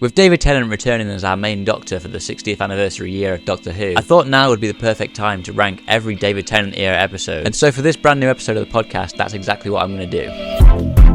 With David Tennant returning as our main Doctor for the 60th anniversary year of Doctor Who, I thought now would be the perfect time to rank every David Tennant era episode. And so for this brand new episode of the podcast, that's exactly what I'm going to do.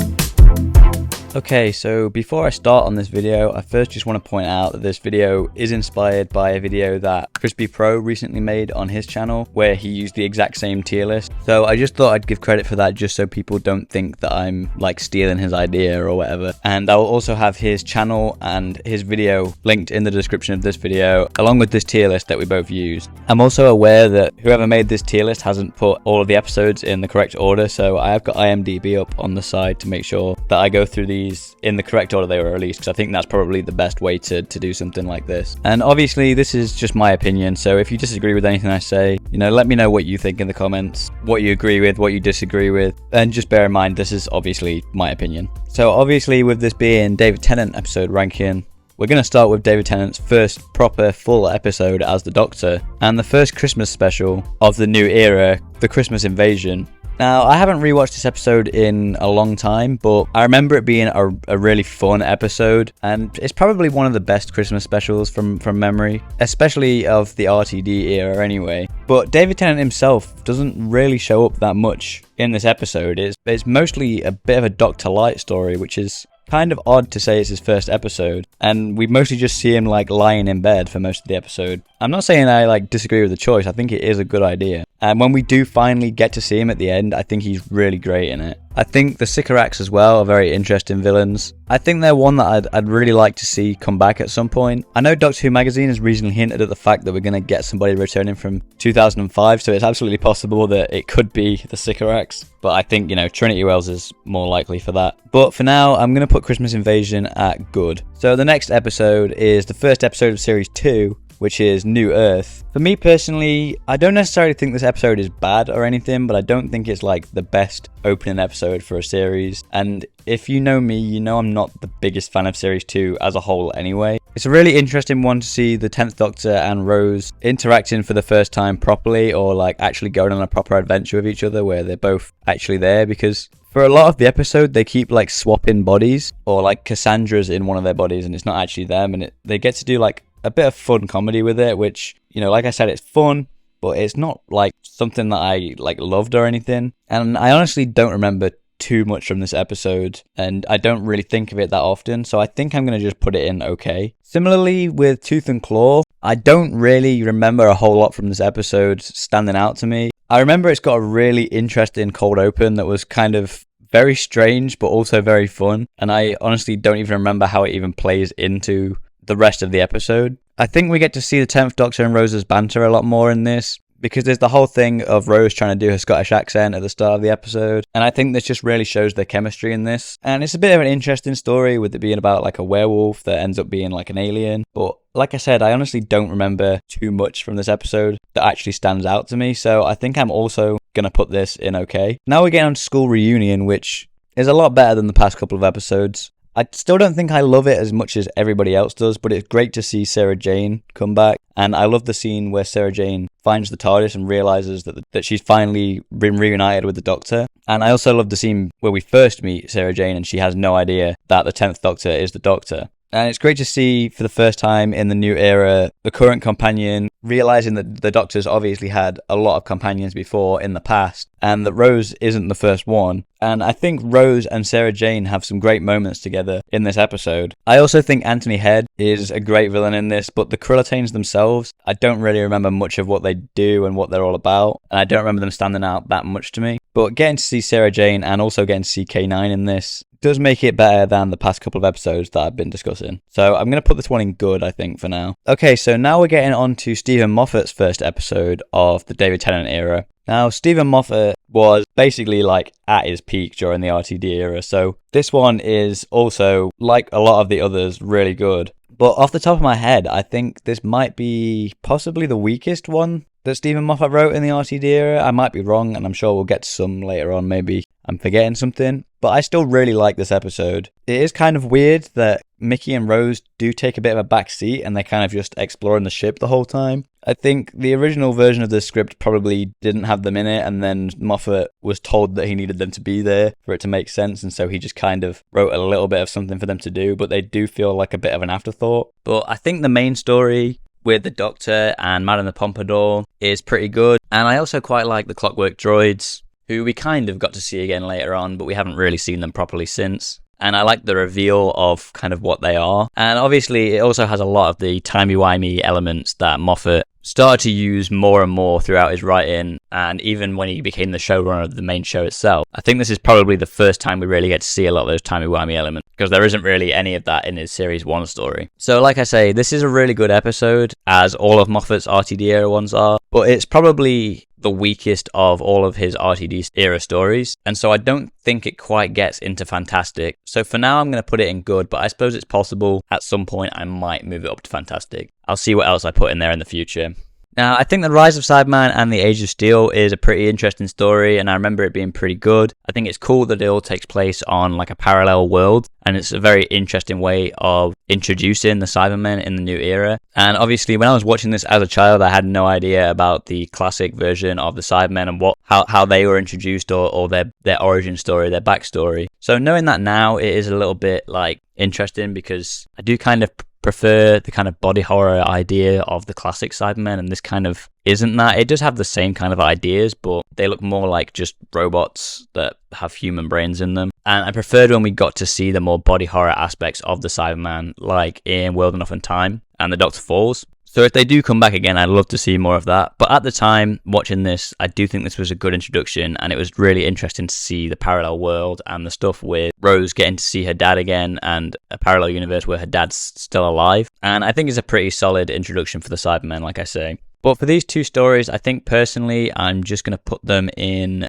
Okay, so before I start on this video, I first just want to point out that this video is inspired by a video that Crispy Pro recently made on his channel, where he used the exact same tier list. So I just thought I'd give credit for that, just so people don't think that I'm like stealing his idea or whatever. And I will also have his channel and his video linked in the description of this video, along with this tier list that we both used. I'm also aware that whoever made this tier list hasn't put all of the episodes in the correct order, so I have got IMDb up on the side to make sure that I go through these in the correct order they were released, because I think that's probably the best way to do something like this. And obviously this is just my opinion, so if you disagree with anything I say, let me know what you think in the comments, what you agree with, what you disagree with, and just bear in mind this is obviously my opinion. So obviously, with this being David Tennant episode ranking, we're going to start with David Tennant's first proper full episode as the Doctor, and the first Christmas special of the new era, the Christmas Invasion. Now, I haven't rewatched this episode in a long time, but I remember it being a really fun episode, and it's probably one of the best Christmas specials from memory, especially of the RTD era anyway. But David Tennant himself doesn't really show up that much in this episode. It's mostly a bit of a Doctor Light story, which is kind of odd to say it's his first episode, and we mostly just see him lying in bed for most of the episode. I'm not saying I disagree with the choice. I think it is a good idea, and when we do finally get to see him at the end, I think he's really great in it. I think the Sycorax as well are very interesting villains. I think they're one that I'd really like to see come back at some point. I know Doctor Who magazine has recently hinted at the fact that we're going to get somebody returning from 2005, so it's absolutely possible that it could be the Sycorax, but I think Trinity Wells is more likely for that. But for now, I'm going to put Christmas Invasion at good. So the next episode is the first episode of series 2, which is New Earth. For me personally, I don't necessarily think this episode is bad or anything, but I don't think it's the best opening episode for a series. And if you know me, you know I'm not the biggest fan of series 2 as a whole anyway. It's a really interesting one to see the 10th Doctor and Rose interacting for the first time properly, or actually going on a proper adventure with each other where they're both actually there, because for a lot of the episode, they keep swapping bodies, or Cassandra's in one of their bodies and it's not actually them, and they get to do a bit of fun comedy with it, which, like I said, it's fun, but it's not something that I loved or anything. And I honestly don't remember too much from this episode, and I don't really think of it that often, so I think I'm going to just put it in okay. Similarly with Tooth and Claw, I don't really remember a whole lot from this episode standing out to me. I remember it's got a really interesting cold open that was kind of very strange, but also very fun, and I honestly don't even remember how it even plays into the rest of the episode. I think we get to see the 10th Doctor and Rose's banter a lot more in this, because there's the whole thing of Rose trying to do her Scottish accent at the start of the episode, and I think this just really shows their chemistry in this. And it's a bit of an interesting story, with it being about a werewolf that ends up being an alien. But like I said, I honestly don't remember too much from this episode that actually stands out to me, so I think I'm also gonna put this in okay. Now we get on to School Reunion, which is a lot better than the past couple of episodes. I still don't think I love it as much as everybody else does, but it's great to see Sarah Jane come back. And I love the scene where Sarah Jane finds the TARDIS and realises that she's finally been reunited with the Doctor. And I also love the scene where we first meet Sarah Jane and she has no idea that the 10th Doctor is the Doctor. And it's great to see, for the first time in the new era, the current companion realising that the Doctor's obviously had a lot of companions before in the past, and that Rose isn't the first one. And I think Rose and Sarah Jane have some great moments together in this episode. I also think Anthony Head is a great villain in this, but the Krillitanes themselves, I don't really remember much of what they do and what they're all about, and I don't remember them standing out that much to me. But getting to see Sarah Jane and also getting to see K9 in this does make it better than the past couple of episodes that I've been discussing. So I'm going to put this one in good, I think, for now. Okay, so now we're getting on to Stephen Moffat's first episode of the David Tennant era. Now, Stephen Moffat was basically at his peak during the RTD era, so this one is also, like a lot of the others, really good. But off the top of my head, I think this might be possibly the weakest one that Stephen Moffat wrote in the RTD era. I might be wrong, and I'm sure we'll get to some later on. Maybe I'm forgetting something, but I still really like this episode. It is kind of weird that Mickey and Rose do take a bit of a back seat, and they're kind of just exploring the ship the whole time. I think the original version of the script probably didn't have them in it, and then Moffat was told that he needed them to be there for it to make sense, and so he just kind of wrote a little bit of something for them to do, but they do feel like a bit of an afterthought. But I think the main story with the Doctor and Madame the Pompadour is pretty good, and I also quite like the Clockwork Droids, who we kind of got to see again later on, but we haven't really seen them properly since. And I like the reveal of kind of what they are. And obviously, it also has a lot of the timey-wimey elements that Moffat started to use more and more throughout his writing, and even when he became the showrunner of the main show itself. I think this is probably the first time we really get to see a lot of those timey-wimey elements, because there isn't really any of that in his Series 1 story. So like I say, this is a really good episode, as all of Moffat's RTD era ones are, but it's probably the weakest of all of his RTD era stories, and so I don't think it quite gets into fantastic. So for now I'm going to put it in good, but I suppose it's possible at some point I might move it up to fantastic. I'll see what else I put in there in the future. Now, I think The Rise of Cyberman and The Age of Steel is a pretty interesting story, and I remember it being pretty good. I think it's cool that it all takes place on like a parallel world, and it's a very interesting way of introducing the Cybermen in the new era. And obviously, when I was watching this as a child, I had no idea about the classic version of the Cybermen and how they were introduced or their origin story, their backstory. So knowing that now, it is a little bit like interesting, because I do kind of prefer the kind of body horror idea of the classic Cybermen, and this kind of isn't that. It does have the same kind of ideas, but they look more like just robots that have human brains in them. And I preferred when we got to see the more body horror aspects of the Cyberman, like in World Enough and Time and The Doctor Falls. So if they do come back again, I'd love to see more of that. But at the time, watching this, I do think this was a good introduction, and it was really interesting to see the parallel world and the stuff with Rose getting to see her dad again, and a parallel universe where her dad's still alive. And I think it's a pretty solid introduction for the Cybermen, like I say. But for these two stories, I think personally, I'm just going to put them in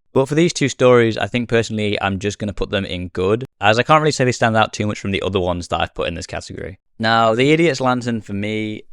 good, as I can't really say they stand out too much from the other ones that I've put in this category. Now, The Idiot's Lantern for me,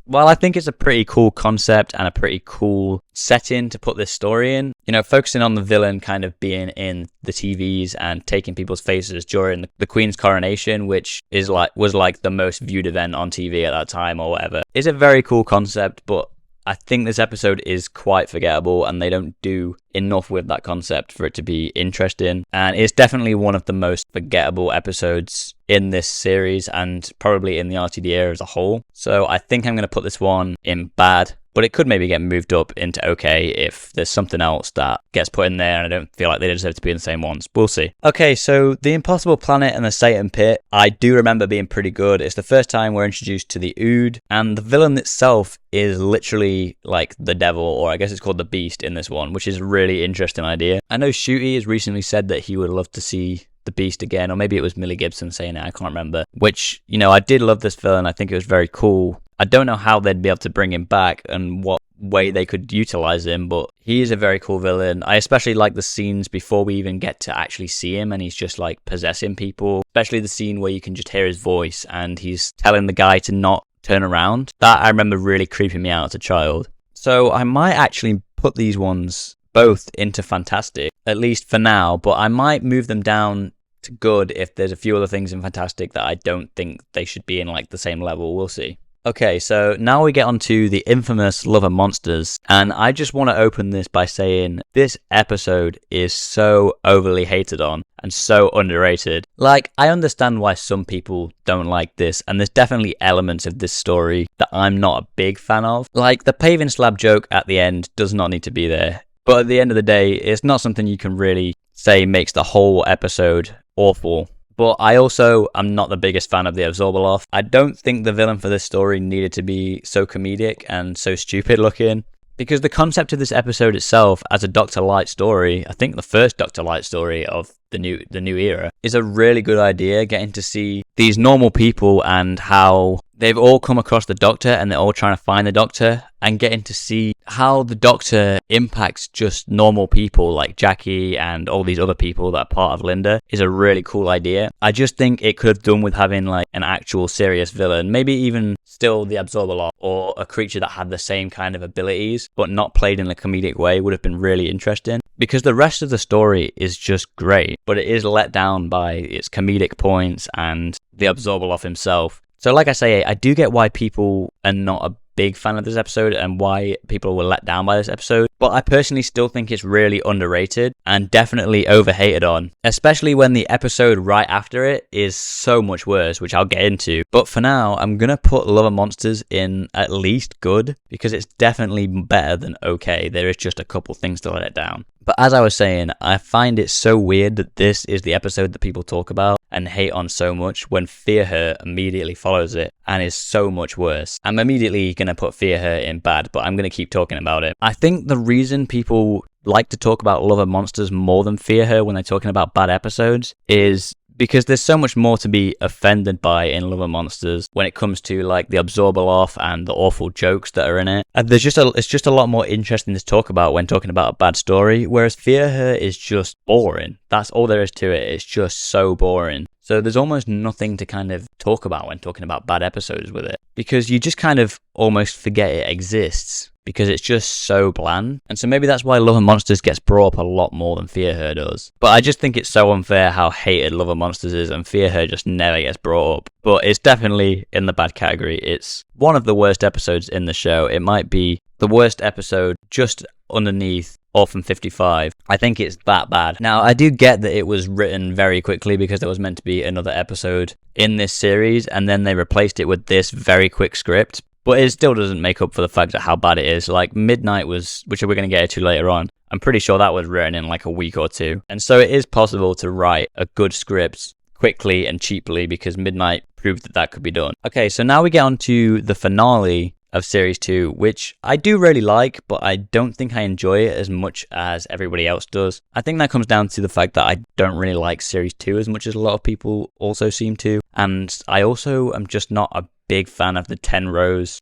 well, I think it's a pretty cool concept and a pretty cool setting to put this story in. You know, focusing on the villain kind of being in the TVs and taking people's faces during the Queen's coronation, which was like the most viewed event on TV at that time or whatever, is a very cool concept, but I think this episode is quite forgettable, and they don't do enough with that concept for it to be interesting. And it's definitely one of the most forgettable episodes in this series, and probably in the RTD era as a whole. So I think I'm going to put this one in bad, but it could maybe get moved up into okay if there's something else that gets put in there and I don't feel like they deserve to be in the same ones. We'll see. Okay, so The Impossible Planet and the Satan Pit, I do remember being pretty good. It's the first time we're introduced to the Ood, and the villain itself is literally like the devil, or I guess it's called the Beast in this one, which is a really interesting idea. I know Shooty has recently said that he would love to see the Beast again, or maybe it was Millie Gibson saying it, I can't remember. Which, you know, I did love this villain. I think it was very cool. I don't know how they'd be able to bring him back and what way they could utilize him, but he is a very cool villain. I especially like the scenes before we even get to actually see him and he's just like possessing people, especially the scene where you can just hear his voice and he's telling the guy to not turn around. That I remember really creeping me out as a child. So I might actually put these ones both into fantastic, at least for now, but I might move them down to good if there's a few other things in fantastic that I don't think they should be in like the same level. We'll see. Okay, so now we get on to the infamous Love and Monsters, and I just want to open this by saying this episode is so overly hated on and so underrated. Like, I understand why some people don't like this, and there's definitely elements of this story that I'm not a big fan of. Like, the paving slab joke at the end does not need to be there, but at the end of the day, it's not something you can really say makes the whole episode awful. But I also am not the biggest fan of the Absorbaloff. I don't think the villain for this story needed to be so comedic and so stupid looking, because the concept of this episode itself as a Dr. Light story, I think the first Dr. Light story of the new era, is a really good idea, getting to see these normal people and how they've all come across the Doctor and they're all trying to find the Doctor, and getting to see how the Doctor impacts just normal people like Jackie and all these other people that are part of Linda is a really cool idea. I just think it could have done with having like an actual serious villain, maybe even still the Absorbaloff, or a creature that had the same kind of abilities but not played in a comedic way would have been really interesting, because the rest of the story is just great, but it is let down by its comedic points and the Absorbaloff himself. So like I say, I do get why people are not a big fan of this episode and why people were let down by this episode, but I personally still think it's really underrated and definitely overhated on, especially when the episode right after it is so much worse, which I'll get into. But for now, I'm gonna put Love and Monsters in at least good, because it's definitely better than okay. There is just a couple things to let it down. But as I was saying, I find it so weird that this is the episode that people talk about and hate on so much when Fear Her immediately follows it and is so much worse. I'm immediately going to put Fear Her in bad, but I'm going to keep talking about it. I think the reason people like to talk about Love and Monsters more than Fear Her when they're talking about bad episodes is because there's so much more to be offended by in Love and Monsters when it comes to like the absorber off and the awful jokes that are in it. And it's just a lot more interesting to talk about when talking about a bad story, whereas Fear Her is just boring. That's all there is to it. It's just so boring. So there's almost nothing to kind of talk about when talking about bad episodes with it, because you just kind of almost forget it exists because it's just so bland. And so maybe that's why Love and Monsters gets brought up a lot more than Fear Her does. But I just think it's so unfair how hated Love and Monsters is, and Fear Her just never gets brought up. But it's definitely in the bad category. It's one of the worst episodes in the show. It might be the worst episode just underneath Orphan 55. I think it's that bad. Now, I do get that it was written very quickly because there was meant to be another episode in this series, and then they replaced it with this very quick script. But it still doesn't make up for the fact that how bad it is. Like, Midnight was, which we're going to get into later on, I'm pretty sure that was written in like a week or two. And so it is possible to write a good script quickly and cheaply, because Midnight proved that that could be done. Okay, so now we get on to the finale of Series 2, which I do really like, but I don't think I enjoy it as much as everybody else does. I think that comes down to the fact that I don't really like Series 2 as much as a lot of people also seem to, and I also am just not a big fan of the 10 Rose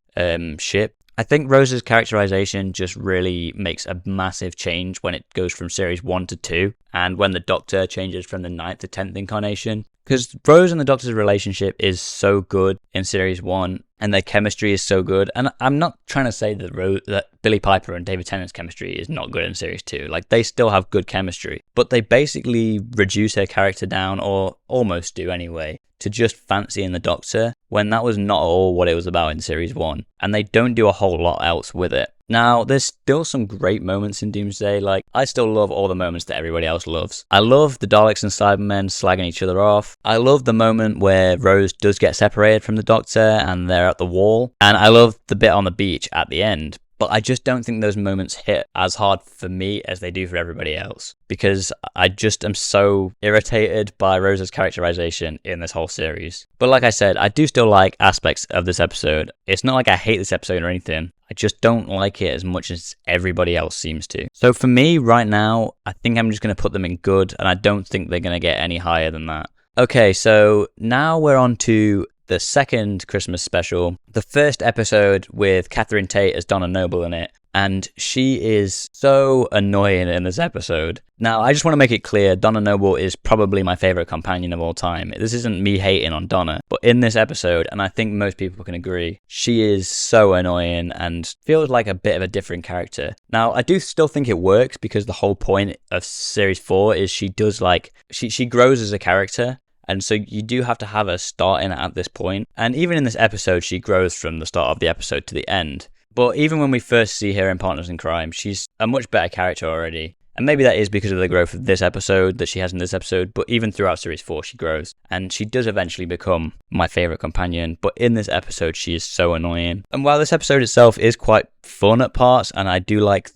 ship. I think Rose's characterization just really makes a massive change when it goes from Series 1 to 2, and when the Doctor changes from the 9th to 10th incarnation. Because Rose and the Doctor's relationship is so good in Series 1, and their chemistry is so good. And I'm not trying to say that Billie Piper and David Tennant's chemistry is not good in Series 2. Like, they still have good chemistry. But they basically reduce her character down, or almost do anyway, to just fancying the Doctor, when that was not at all what it was about in Series 1. And they don't do a whole lot else with it. Now, there's still some great moments in Doomsday. Like, I still love all the moments that everybody else loves. I love the Daleks and Cybermen slagging each other off. I love the moment where Rose does get separated from the Doctor and they're at the wall. And I love the bit on the beach at the end. But I just don't think those moments hit as hard for me as they do for everybody else, because I just am so irritated by Rose's characterization in this whole series. But like I said, I do still like aspects of this episode. It's not like I hate this episode or anything. I just don't like it as much as everybody else seems to. So for me right now, I think I'm just going to put them in good, and I don't think they're going to get any higher than that. Okay, so now we're on to the second Christmas special, the first episode with Catherine Tate as Donna Noble in it, and she is so annoying in this episode. Now, I just want to make it clear, Donna Noble is probably my favourite companion of all time. This isn't me hating on Donna, but in this episode, and I think most people can agree, she is so annoying and feels like a bit of a different character. Now, I do still think it works, because the whole point of Series 4 is she does she grows as a character. And so you do have to have her starting at this point. And even in this episode, she grows from the start of the episode to the end. But even when we first see her in Partners in Crime, she's a much better character already. And maybe that is because of the growth of this episode that she has in this episode. But even throughout Series 4, she grows. And she does eventually become my favourite companion. But in this episode, she is so annoying. And while this episode itself is quite fun at parts, and I do like,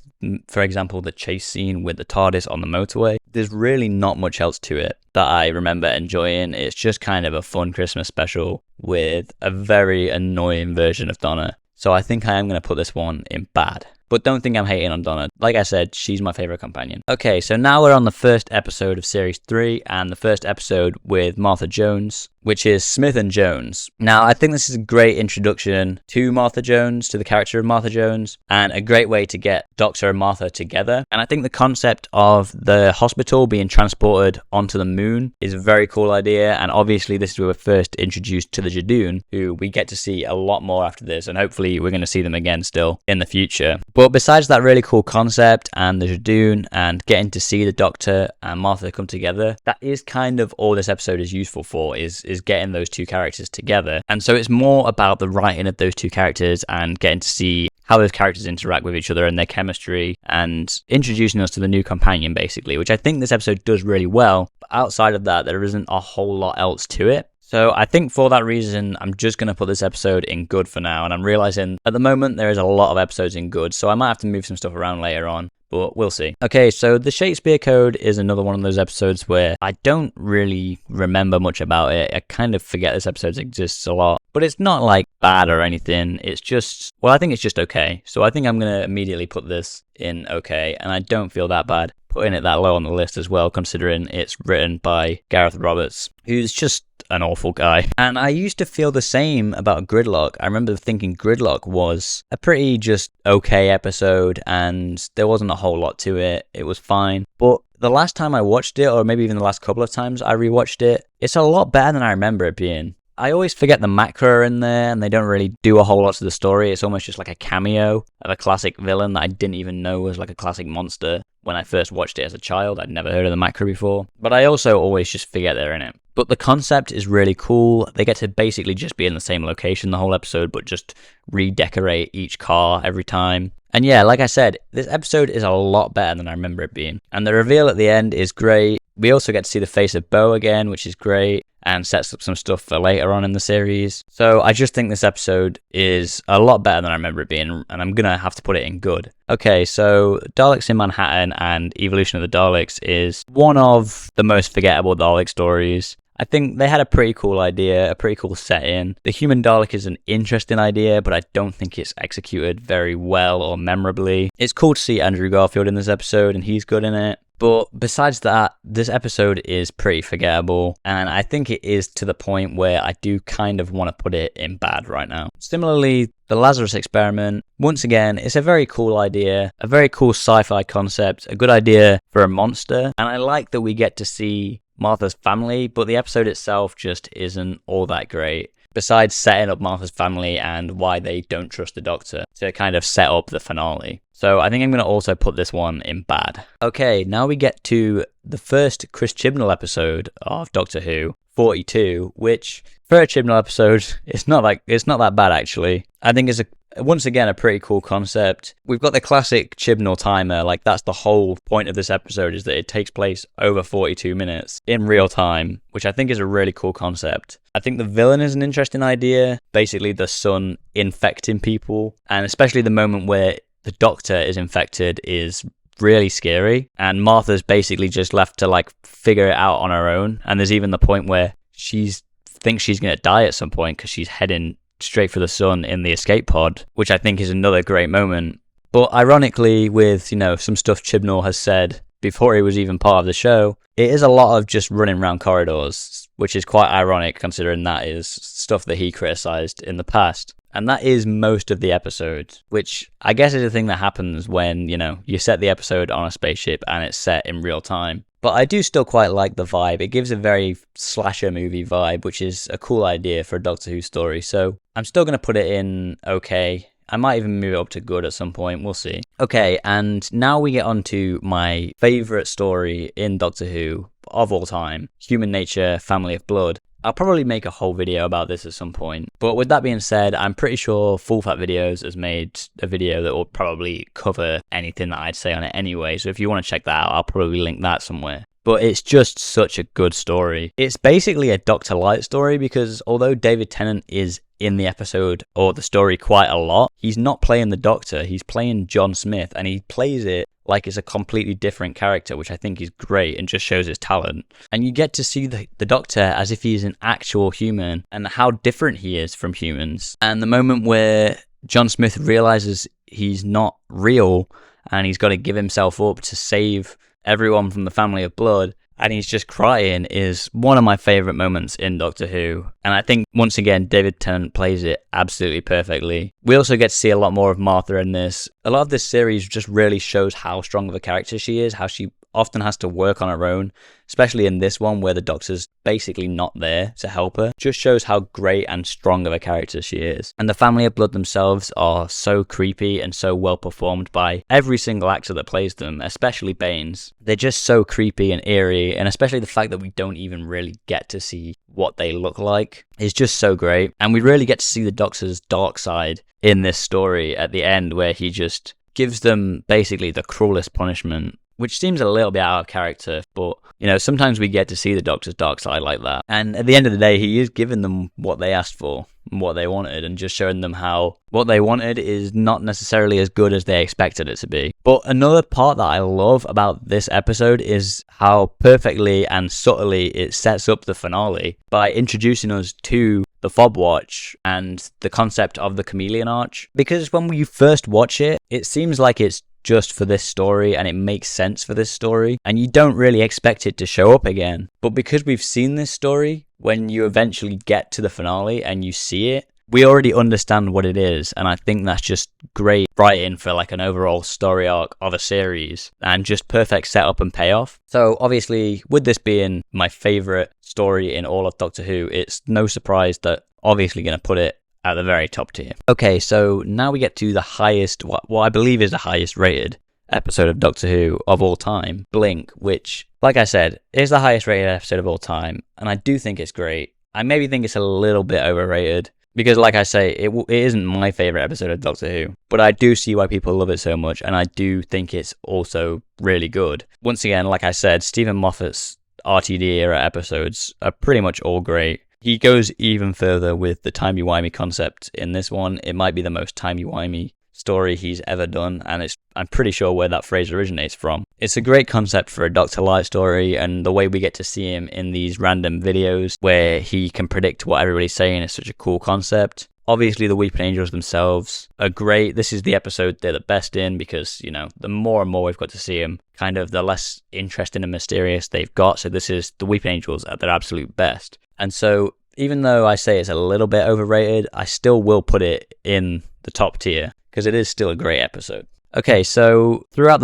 for example, the chase scene with the TARDIS on the motorway, there's really not much else to it that I remember enjoying. It's just kind of a fun Christmas special with a very annoying version of Donna. So I think I am going to put this one in bad. But don't think I'm hating on Donna. Like I said, she's my favourite companion. Okay, so now we're on the first episode of Series 3, and the first episode with Martha Jones, which is Smith and Jones. Now, I think this is a great introduction to Martha Jones, to the character of Martha Jones, and a great way to get Doctor and Martha together. And I think the concept of the hospital being transported onto the moon is a very cool idea, and obviously this is where we're first introduced to the Jadoon, who we get to see a lot more after this, and hopefully we're going to see them again still in the future. But besides that really cool concept and the Jadoon and getting to see the Doctor and Martha come together, that is kind of all this episode is useful for, is is getting those two characters together. And so it's more about the writing of those two characters and getting to see how those characters interact with each other and their chemistry, and introducing us to the new companion, basically, which I think this episode does really well. But outside of that, there isn't a whole lot else to it. So I think for that reason, I'm just going to put this episode in good for now. And I'm realizing at the moment there is a lot of episodes in good, so I might have to move some stuff around later on, but we'll see. Okay, so the Shakespeare Code is another one of those episodes where I don't really remember much about it. I kind of forget this episode exists a lot, but it's not like bad or anything. It's just, well, I think it's just okay. So I think I'm going to immediately put this in okay, and I don't feel that bad putting it that low on the list as well, considering it's written by Gareth Roberts, who's just an awful guy. And I used to feel the same about Gridlock. I remember thinking Gridlock was a pretty just okay episode, and there wasn't a whole lot to it. It was fine. But the last time I watched it, or maybe even the last couple of times I rewatched it, it's a lot better than I remember it being. I always forget the macro are in there, and they don't really do a whole lot to the story. It's almost just like a cameo of a classic villain that I didn't even know was like a classic monster when I first watched it as a child. I'd never heard of the macro before. But I also always just forget they're in it. But the concept is really cool. They get to basically just be in the same location the whole episode, but just redecorate each car every time. And yeah, like I said, this episode is a lot better than I remember it being. And the reveal at the end is great. We also get to see the face of Bo again, which is great, and sets up some stuff for later on in the series. So I just think this episode is a lot better than I remember it being, and I'm gonna have to put it in good. Okay, so Daleks in Manhattan and Evolution of the Daleks is one of the most forgettable Dalek stories. I think they had a pretty cool idea, a pretty cool setting. The human Dalek is an interesting idea, but I don't think it's executed very well or memorably. It's cool to see Andrew Garfield in this episode, and he's good in it. But besides that, this episode is pretty forgettable, and I think it is to the point where I do kind of want to put it in bad right now. Similarly, the Lazarus Experiment, once again, it's a very cool idea, a very cool sci-fi concept, a good idea for a monster, and I like that we get to see Martha's family, but the episode itself just isn't all that great. Besides setting up Martha's family and why they don't trust the Doctor to kind of set up the finale. So I think I'm going to also put this one in bad. Okay, now we get to the first Chris Chibnall episode of Doctor Who, 42, which for a Chibnall episode, it's not that bad actually. I think it's once again a pretty cool concept. We've got the classic Chibnall timer, like that's the whole point of this episode, is that it takes place over 42 minutes in real time, which I think is a really cool concept. I think the villain is an interesting idea, basically the sun infecting people, and especially the moment where the Doctor is infected is really scary, and Martha's basically just left to like figure it out on her own, and there's even the point where she thinks she's going to die at some point because she's heading straight for the sun in the escape pod, which I think is another great moment. But ironically, with, you know, some stuff Chibnall has said before he was even part of the show, it is a lot of just running around corridors, which is quite ironic considering that is stuff that he criticised in the past. And that is most of the episode, which I guess is a thing that happens when, you know, you set the episode on a spaceship and it's set in real time. But I do still quite like the vibe. It gives a very slasher movie vibe, which is a cool idea for a Doctor Who story. So I'm still going to put it in okay. I might even move it up to good at some point. We'll see. Okay, and now we get on to my favourite story in Doctor Who of all time, Human Nature, Family of Blood. I'll probably make a whole video about this at some point. But with that being said, I'm pretty sure Full Fat Videos has made a video that will probably cover anything that I'd say on it anyway. So if you want to check that out, I'll probably link that somewhere. But it's just such a good story. It's basically a Dr. Light story because although David Tennant is in the episode or the story quite a lot, he's not playing the Doctor, he's playing John Smith, and he plays it like it's a completely different character, which I think is great and just shows his talent. And you get to see the Doctor as if he's an actual human and how different he is from humans. And the moment where John Smith realizes he's not real and he's got to give himself up to save everyone from the Family of Blood, and he's just crying, is one of my favourite moments in Doctor Who. And I think, once again, David Tennant plays it absolutely perfectly. We also get to see a lot more of Martha in this. A lot of this series just really shows how strong of a character she is, how she often has to work on her own, especially in this one where the Doctor's basically not there to help her, just shows how great and strong of a character she is. And the Family of Blood themselves are so creepy and so well performed by every single actor that plays them, especially Baines. They're just so creepy and eerie, and especially the fact that we don't even really get to see what they look like is just so great. And we really get to see the Doctor's dark side in this story at the end, where he just gives them basically the cruelest punishment, which seems a little bit out of character, but sometimes we get to see the Doctor's dark side like that. And at the end of the day, he is giving them what they asked for and what they wanted, and just showing them how what they wanted is not necessarily as good as they expected it to be. But another part that I love about this episode is how perfectly and subtly it sets up the finale by introducing us to the Fob Watch and the concept of the Chameleon Arch. Because when you first watch it, it seems like it's just for this story and it makes sense for this story, and you don't really expect it to show up again. But because we've seen this story, when you eventually get to the finale and you see it, we already understand what it is, and I think that's just great writing for like an overall story arc of a series, and just perfect setup and payoff. So obviously, with this being my favourite story in all of Doctor Who, it's no surprise that obviously going to put it at the very top tier. Okay, so now we get to the highest, what I believe is the highest rated episode of Doctor Who of all time, Blink, which, like I said, is the highest rated episode of all time, and I do think it's great. I maybe think it's a little bit overrated, because like I say, it isn't my favourite episode of Doctor Who, but I do see why people love it so much, and I do think it's also really good. Once again, like I said, Stephen Moffat's RTD era episodes are pretty much all great. He goes even further with the timey-wimey concept in this one. It might be the most timey-wimey story he's ever done, and I'm pretty sure where that phrase originates from. It's a great concept for a Dr. Light story, and the way we get to see him in these random videos where he can predict what everybody's saying is such a cool concept. Obviously, the Weeping Angels themselves are great. This is the episode they're the best in because, the more and more we've got to see them, kind of the less interesting and mysterious they've got. So this is the Weeping Angels at their absolute best. And so, even though I say it's a little bit overrated, I still will put it in the top tier because it is still a great episode. Okay, so throughout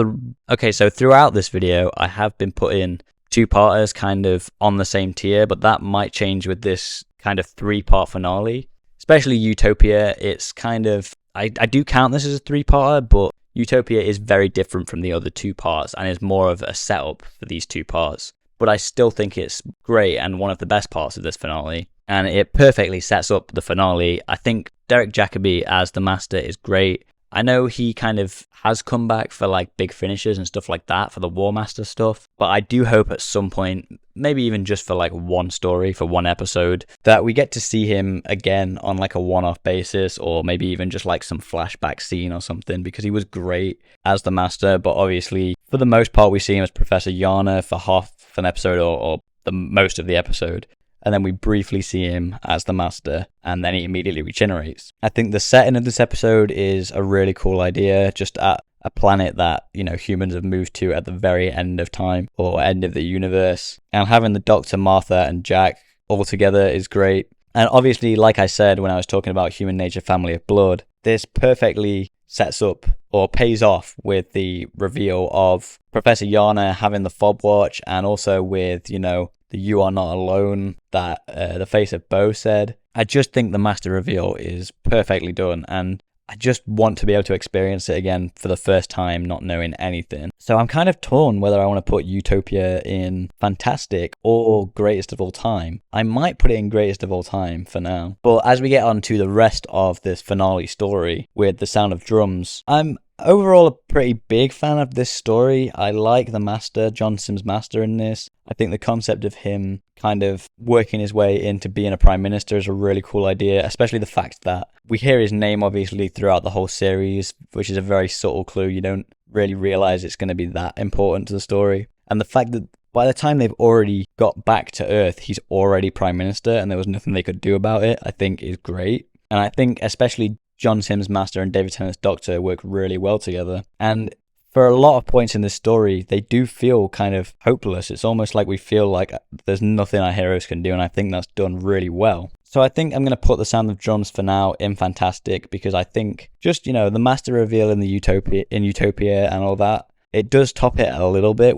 this video, I have been putting two-parters kind of on the same tier, but that might change with this kind of three-part finale. Especially Utopia, it's kind of, I do count this as a three-parter, but Utopia is very different from the other two parts and is more of a setup for these two parts. But I still think it's great and one of the best parts of this finale, and it perfectly sets up the finale. I think Derek Jacobi as the Master is great. I know he kind of has come back for like big finishes and stuff like that for the War Master stuff, but I do hope at some point, maybe even just for like one story, for one episode, that we get to see him again on like a one-off basis, or maybe even just like some flashback scene or something, because he was great as the Master. But obviously, for the most part, we see him as Professor Yana for half an episode or the most of the episode. And then we briefly see him as the Master, and then he immediately regenerates. I think the setting of this episode is a really cool idea, just at a planet that, humans have moved to at the very end of time, or end of the universe. And having the Doctor, Martha, and Jack all together is great. And obviously, like I said when I was talking about Human Nature Family of Blood, this perfectly sets up or pays off with the reveal of Professor Yana having the Fob Watch, and also with, the "You are not alone" that the face of Bo said. I just think the Master reveal is perfectly done, and I just want to be able to experience it again for the first time, not knowing anything. So I'm kind of torn whether I want to put Utopia in Fantastic or Greatest of All Time. I might put it in Greatest of All Time for now. But as we get on to the rest of this finale story with The Sound of Drums, I'm overall a pretty big fan of this story. I like the Master, John Sims Master in this. I think the concept of him kind of working his way into being a Prime Minister is a really cool idea, especially the fact that we hear his name obviously throughout the whole series, which is a very subtle clue. You don't really realise it's going to be that important to the story. And the fact that by the time they've already got back to Earth, he's already Prime Minister and there was nothing they could do about it, I think is great. And I think especially John Sims Master and David Tennant's Doctor work really well together. And for a lot of points in this story, they do feel kind of hopeless. It's almost like we feel like there's nothing our heroes can do, and I think that's done really well. So I think I'm going to put The Sound of Drums for now in Fantastic, because I think just, the Master reveal in Utopia and all that, It does top it a little bit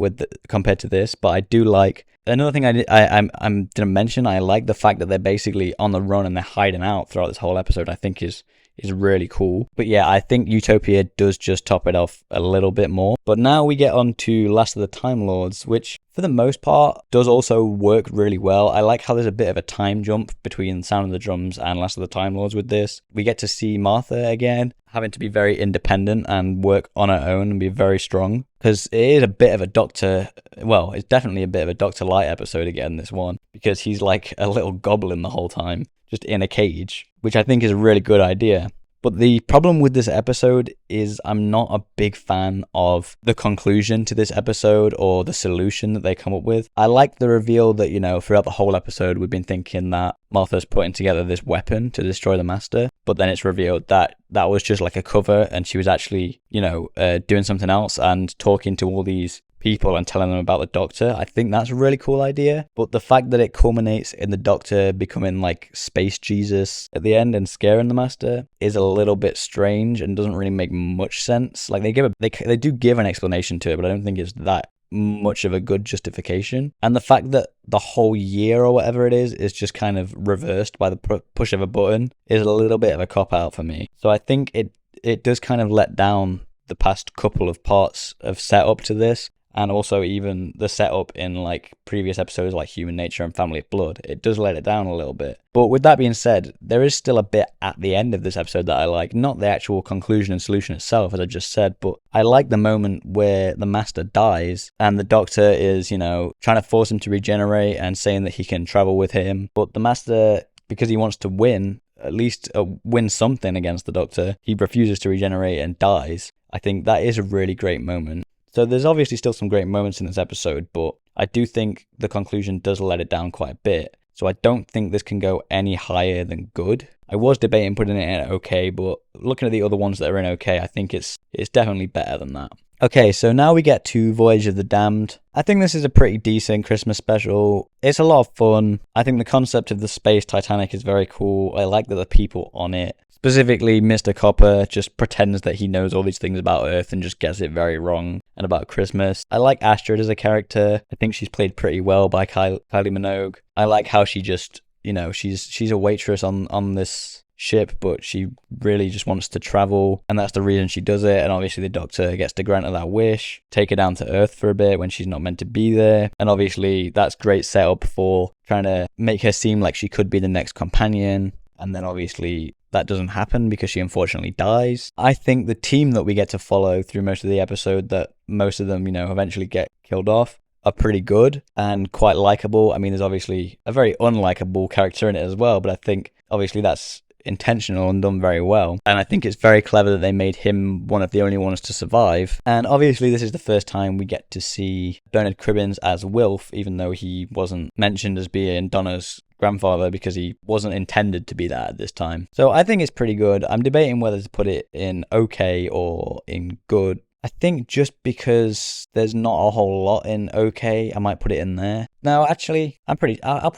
compared to this, but I do like... Another thing I didn't mention, I like the fact that they're basically on the run and they're hiding out throughout this whole episode. I think is really cool. But yeah, I think Utopia does just top it off a little bit more. But now we get on to Last of the Time Lords, which for the most part does also work really well. I like how there's a bit of a time jump between Sound of the Drums and Last of the Time Lords with this. We get to see Martha again, having to be very independent and work on her own and be very strong. Because it is a bit of a Doctor... Well, it's definitely a bit of a Dr. Light episode again, this one. Because he's like a little goblin the whole time, just in a cage, which I think is a really good idea. But the problem with this episode is I'm not a big fan of the conclusion to this episode or the solution that they come up with. I like the reveal that, throughout the whole episode, we've been thinking that Martha's putting together this weapon to destroy the Master. But then it's revealed that that was just like a cover and she was actually, doing something else and talking to all these people and telling them about the Doctor. I think that's a really cool idea. But the fact that it culminates in the Doctor becoming like Space Jesus at the end and scaring the Master is a little bit strange and doesn't really make much sense. Like they do give an explanation to it, but I don't think it's that much of a good justification. And the fact that the whole year or whatever it is just kind of reversed by the push of a button is a little bit of a cop-out for me. So I think it does kind of let down the past couple of parts of setup to this. And also even the setup in like previous episodes like Human Nature and Family of Blood. It does let it down a little bit. But with that being said, there is still a bit at the end of this episode that I like. Not the actual conclusion and solution itself, as I just said, but I like the moment where the Master dies and the Doctor is, trying to force him to regenerate and saying that he can travel with him. But the Master, because he wants to win, at least win something against the Doctor, he refuses to regenerate and dies. I think that is a really great moment. So there's obviously still some great moments in this episode, but I do think the conclusion does let it down quite a bit. So I don't think this can go any higher than good. I was debating putting it in okay, but looking at the other ones that are in okay, I think it's definitely better than that. Okay, so now we get to Voyage of the Damned. I think this is a pretty decent Christmas special. It's a lot of fun. I think the concept of the space Titanic is very cool. I like that the people on it, specifically Mr. Copper, just pretends that he knows all these things about Earth and just gets it very wrong and about Christmas. I like Astrid as a character. I think she's played pretty well by Kylie Minogue. I like how she just, she's a waitress on this ship, but she really just wants to travel, and that's the reason she does it. And obviously the Doctor gets to grant her that wish, take her down to Earth for a bit when she's not meant to be there, and obviously that's great setup for trying to make her seem like she could be the next companion. And then obviously that doesn't happen because she unfortunately dies. I think the team that we get to follow through most of the episode, that most of them, eventually get killed off, are pretty good and quite likable. I mean, there's obviously a very unlikable character in it as well, but I think obviously that's intentional and done very well. And I think it's very clever that they made him one of the only ones to survive. And obviously this is the first time we get to see Bernard Cribbins as Wilf, even though he wasn't mentioned as being Donna's grandfather because he wasn't intended to be that at this time. So I think it's pretty good. I'm debating whether to put it in okay or in good. I think just because there's not a whole lot in okay, I might put it in there. No, actually, I'll put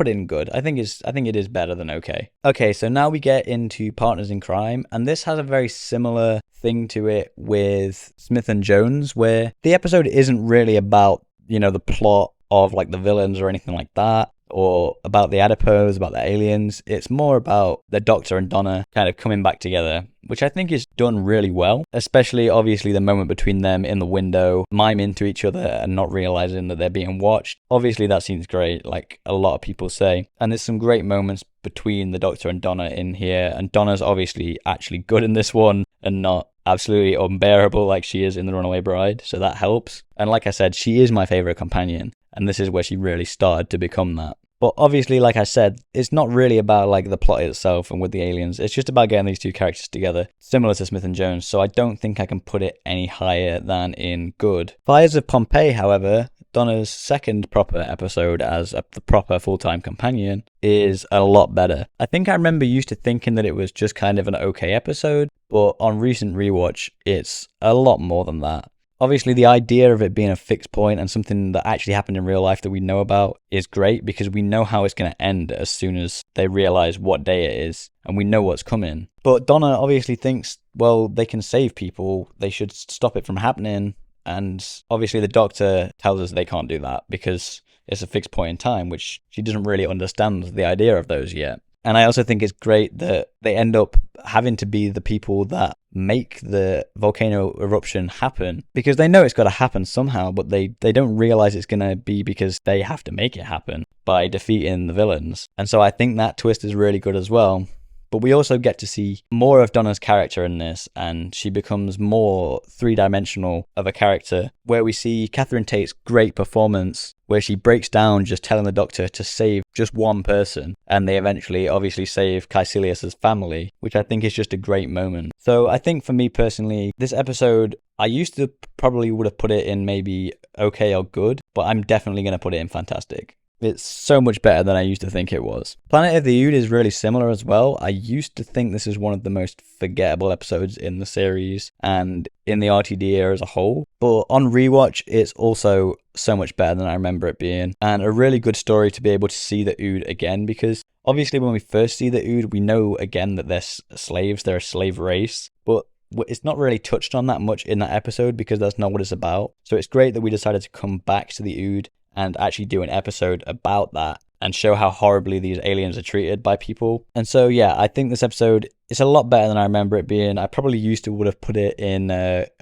it in good. I think it is better than okay. Okay, so now we get into Partners in Crime, and this has a very similar thing to it with Smith and Jones, where the episode isn't really about, the plot of like the villains or anything like that, or about the adipose, about the aliens. It's more about the Doctor and Donna kind of coming back together, which I think is done really well, especially obviously the moment between them in the window, miming to each other and not realizing that they're being watched. Obviously that seems great, like a lot of people say, and there's some great moments between the Doctor and Donna in here, and Donna's obviously actually good in this one and not absolutely unbearable like she is in The Runaway Bride, so that helps. And like I said, she is my favourite companion, and this is where she really started to become that. But obviously, like I said, it's not really about like the plot itself and with the aliens. It's just about getting these two characters together, similar to Smith and Jones. So I don't think I can put it any higher than in good. Fires of Pompeii, however, Donna's second proper episode as the proper full-time companion, is a lot better. I think I remember used to thinking that it was just kind of an okay episode, but on recent rewatch, it's a lot more than that. Obviously, the idea of it being a fixed point and something that actually happened in real life that we know about is great because we know how it's going to end as soon as they realize what day it is and we know what's coming. But Donna obviously thinks, well, they can save people, they should stop it from happening, And obviously the Doctor tells us they can't do that because it's a fixed point in time, which she doesn't really understand the idea of those yet. And I also think it's great that they end up having to be the people that make the volcano eruption happen, because they know it's got to happen somehow, but they don't realize it's going to be because they have to make it happen by defeating the villains. And so I think that twist is really good as well. But we also get to see more of Donna's character in this, and she becomes more three-dimensional of a character, where we see Catherine Tate's great performance, where she breaks down just telling the Doctor to save just one person, and they eventually obviously save Caecilius's family, which I think is just a great moment. So I think for me personally, this episode, I used to probably would have put it in maybe okay or good, but I'm definitely going to put it in fantastic. It's so much better than I used to think it was. Planet of the Ood is really similar as well. I used to think this is one of the most forgettable episodes in the series and in the RTD era as a whole. But on rewatch, it's also so much better than I remember it being. And a really good story to be able to see the Ood again, because obviously when we first see the Ood, we know again that they're slaves, they're a slave race. But it's not really touched on that much in that episode because that's not what it's about. So it's great that we decided to come back to the Ood and actually do an episode about that and show how horribly these aliens are treated by people. And so, yeah, I think this episode is a lot better than I remember it being. I probably used to would have put it in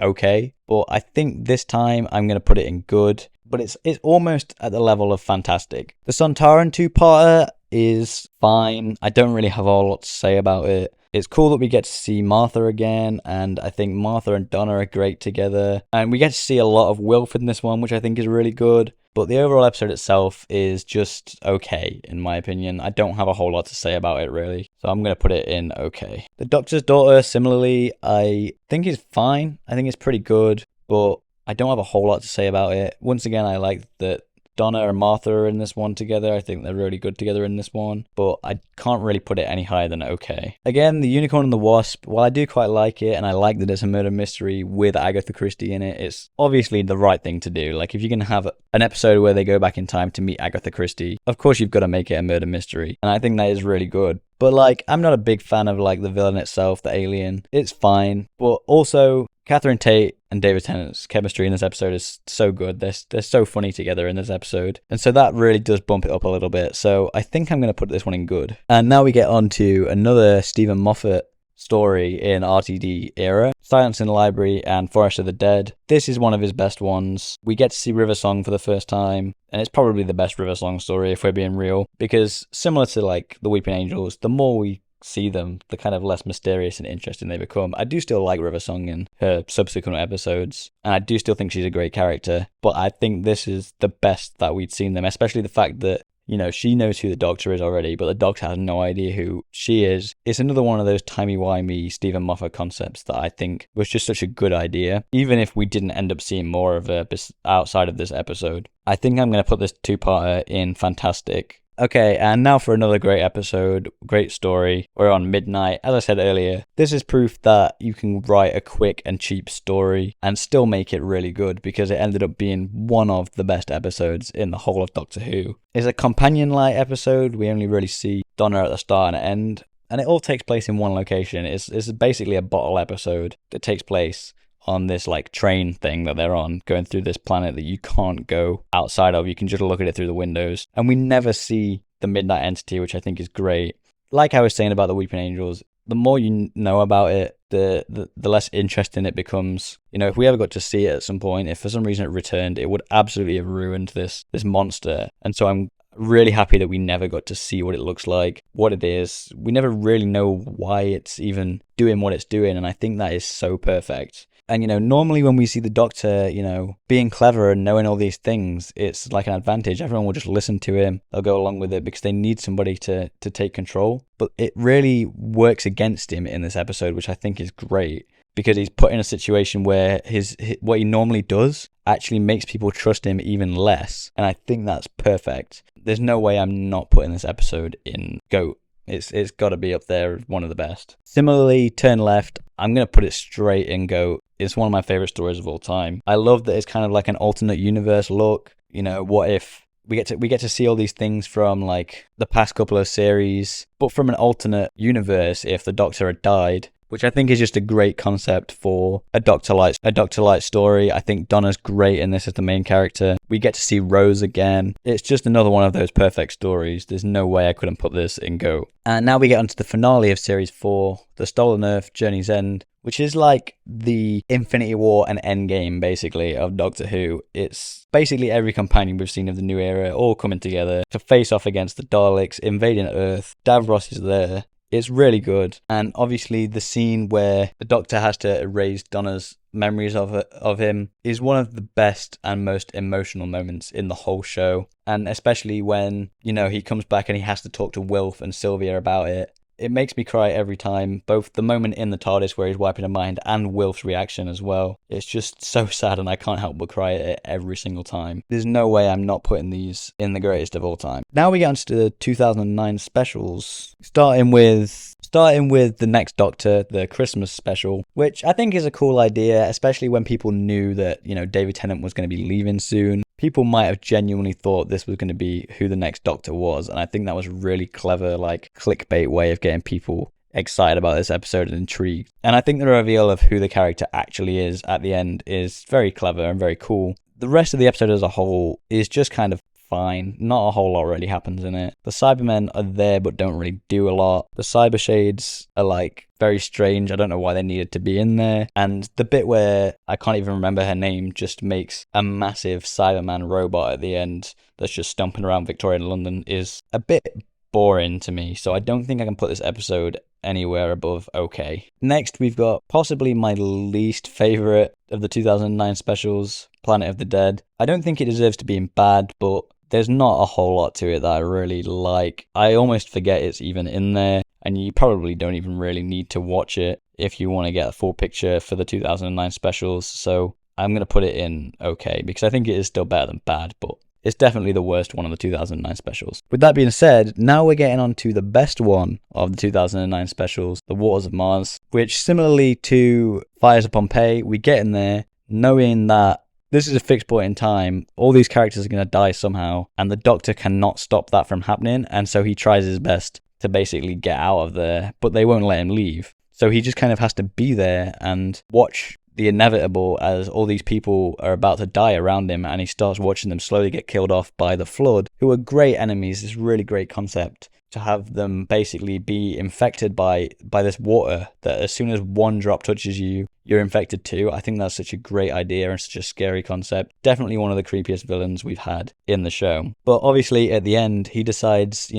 okay, but I think this time I'm going to put it in good. But it's almost at the level of fantastic. The Sontaran two-parter is fine. I don't really have a whole lot to say about it. It's cool that we get to see Martha again, and I think Martha and Donna are great together. And we get to see a lot of Wilfred in this one, which I think is really good. But the overall episode itself is just okay, in my opinion. I don't have a whole lot to say about it, really. So I'm going to put it in okay. The Doctor's Daughter, similarly, I think is fine. I think it's pretty good, but I don't have a whole lot to say about it. Once again, I like that Donna and Martha are in this one together. I think they're really good together in this one, but I can't really put it any higher than okay. Again, The Unicorn and the Wasp, while I do quite like it, and I like that it's a murder mystery with Agatha Christie in it, it's obviously the right thing to do. Like, if you're going to have an episode where they go back in time to meet Agatha Christie, of course you've got to make it a murder mystery, and I think that is really good. But, like, I'm not a big fan of, like, the villain itself, the alien. It's fine, but also Catherine Tate and David Tennant's chemistry in this episode is so good. They're so funny together in this episode. And so that really does bump it up a little bit. So I think I'm going to put this one in good. And now we get on to another Stephen Moffat story in RTD era, Silence in the Library and Forest of the Dead. This is one of his best ones. We get to see River Song for the first time, and it's probably the best River Song story if we're being real, because similar to like the Weeping Angels, the more we see them, the kind of less mysterious and interesting they become. I do still like River Song in her subsequent episodes, and I do still think she's a great character, but I think this is the best that we'd seen them, especially the fact that, you know, she knows who the Doctor is already, but the Doctor has no idea who she is. It's another one of those timey-wimey Stephen Moffat concepts that I think was just such a good idea, even if we didn't end up seeing more of her outside of this episode. I think I'm going to put this two-parter in fantastic. Okay, and now for another great episode, great story. We're on Midnight. As I said earlier, this is proof that you can write a quick and cheap story and still make it really good, because it ended up being one of the best episodes in the whole of Doctor Who. It's a companion-like episode. We only really see Donna at the start and end, and it all takes place in one location. It's basically a bottle episode that takes place on this like train thing that they're on, going through this planet that you can't go outside of. You can just look at it through the windows, and we never see the Midnight Entity, which I think is great. Like I was saying about the Weeping Angels, the more you know about it, the less interesting it becomes. You know, if we ever got to see it at some point, if for some reason it returned, it would absolutely have ruined this monster. And so I'm really happy that we never got to see what it looks like, what it is. We never really know why it's even doing what it's doing, and I think that is so perfect. And, you know, normally when we see the Doctor, you know, being clever and knowing all these things, it's like an advantage. Everyone will just listen to him. They'll go along with it because they need somebody to take control. But it really works against him in this episode, which I think is great, because he's put in a situation where his what he normally does actually makes people trust him even less. And I think that's perfect. There's no way I'm not putting this episode in GOAT. It's got to be up there, one of the best. Similarly, Turn Left, I'm going to put it straight in GOAT. It's one of my favorite stories of all time. I love that it's kind of like an alternate universe look. You know, what if we get to see all these things from like the past couple of series, but from an alternate universe if the Doctor had died, which I think is just a great concept for a Doctor Light story. I think Donna's great in this as the main character. We get to see Rose again. It's just another one of those perfect stories. There's no way I couldn't put this in GOAT. And now we get onto the finale of Series 4, The Stolen Earth, Journey's End, which is like the Infinity War and Endgame, basically, of Doctor Who. It's basically every companion we've seen of the new era all coming together to face off against the Daleks, invading Earth. Davros is there. It's really good. And obviously the scene where the Doctor has to erase Donna's memories of him is one of the best and most emotional moments in the whole show. And especially when, he comes back and he has to talk to Wilf and Sylvia about it. It makes me cry every time, both the moment in the TARDIS where he's wiping her mind and Wilf's reaction as well. It's just so sad and I can't help but cry at it every single time. There's no way I'm not putting these in the greatest of all time. Now we get onto the 2009 specials, starting with The Next Doctor, the Christmas special, which I think is a cool idea, especially when people knew that, David Tennant was going to be leaving soon. People might have genuinely thought this was going to be who the next Doctor was, and I think that was a really clever, clickbait way of getting people excited about this episode and intrigued. And I think the reveal of who the character actually is at the end is very clever and very cool. The rest of the episode as a whole is just kind of fine. Not a whole lot really happens in it. The Cybermen are there but don't really do a lot. The Cyber Shades are very strange. I don't know why they needed to be in there. And the bit where I can't even remember her name just makes a massive Cyberman robot at the end that's just stomping around Victorian London is a bit boring to me. So I don't think I can put this episode anywhere above okay. Next, we've got possibly my least favourite of the 2009 specials, Planet of the Dead. I don't think it deserves to be in bad, but there's not a whole lot to it that I really like. I almost forget it's even in there, and you probably don't even really need to watch it if you want to get a full picture for the 2009 specials. So I'm going to put it in okay, because I think it is still better than bad, but it's definitely the worst one of the 2009 specials. With that being said, now we're getting on to the best one of the 2009 specials, The Waters of Mars, which similarly to Fires of Pompeii, we get in there knowing that this is a fixed point in time, all these characters are going to die somehow, and the Doctor cannot stop that from happening, and so he tries his best to basically get out of there, but they won't let him leave. So he just kind of has to be there and watch the inevitable as all these people are about to die around him, and he starts watching them slowly get killed off by the Flood, who are great enemies. This really great concept to have them basically be infected by this water that as soon as one drop touches you, you're infected too. I think that's such a great idea and such a scary concept. Definitely one of the creepiest villains we've had in the show. But obviously at the end, he decides,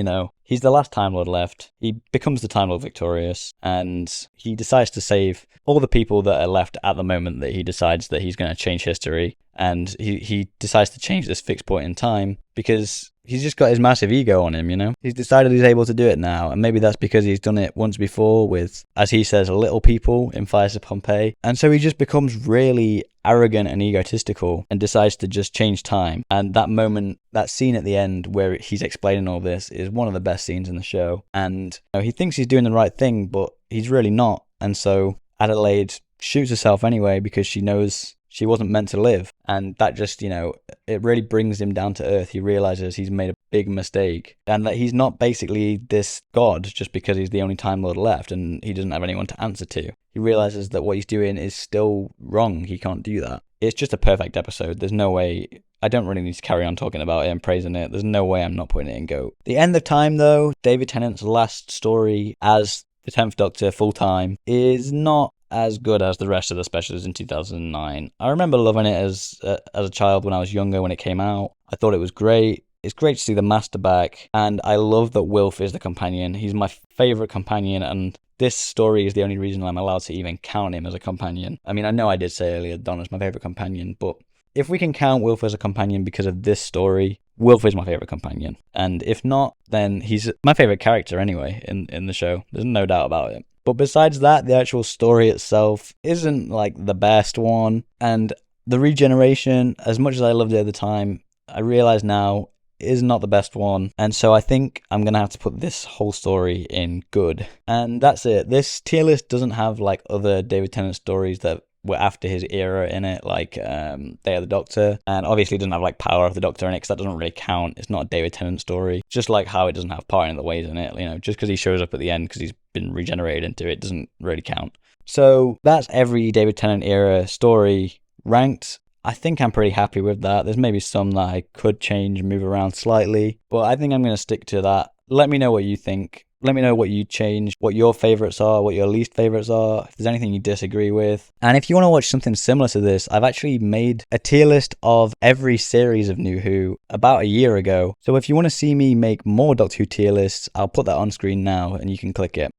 he's the last Time Lord left. He becomes the Time Lord victorious, and he decides to save all the people that are left at the moment that he decides that he's going to change history. And he decides to change this fixed point in time because he's just got his massive ego on him, He's decided he's able to do it now, and maybe that's because he's done it once before with, as he says, little people in Fires of Pompeii. And so he just becomes really arrogant and egotistical and decides to just change time. And that moment, that scene at the end where he's explaining all this is one of the best scenes in the show. And he thinks he's doing the right thing, but he's really not. And so Adelaide shoots herself anyway because she knows she wasn't meant to live. And that just, it really brings him down to earth. He realizes he's made a big mistake and that he's not basically this god just because he's the only Time Lord left and he doesn't have anyone to answer to. He realizes that what he's doing is still wrong. He can't do that. It's just a perfect episode. There's no way. I don't really need to carry on talking about it and praising it. There's no way I'm not putting it in GOAT. The End of Time, though, David Tennant's last story as the 10th Doctor full time, is not as good as the rest of the specials in 2009. I remember loving it as a child when I was younger when it came out. I thought it was great. It's great to see the Master back, and I love that Wilf is the companion. He's my favourite companion, and this story is the only reason I'm allowed to even count him as a companion. I mean, I know I did say earlier Donna's my favourite companion, but if we can count Wilf as a companion because of this story, Wilf is my favourite companion. And if not, then he's my favourite character anyway in the show. There's no doubt about it. But besides that, the actual story itself isn't the best one. And the regeneration, as much as I loved it at the time, I realise now is not the best one. And so I think I'm going to have to put this whole story in good. And that's it. This tier list doesn't have other David Tennant stories that were after his era in it, Day of the Doctor, and obviously it doesn't have Power of the Doctor in it because that doesn't really count. It's not a David Tennant story, just like how it doesn't have Parting of the Ways in it, just because he shows up at the end because he's been regenerated into. It doesn't really count. So that's every David Tennant era story ranked. I think I'm pretty happy with that. There's maybe some that I could change and move around slightly, but I think I'm going to stick to that. Let me know what you think. Let me know what you change, what your favourites are, what your least favourites are, if there's anything you disagree with. And if you want to watch something similar to this, I've actually made a tier list of every series of New Who about a year ago. So if you want to see me make more Doctor Who tier lists, I'll put that on screen now and you can click it.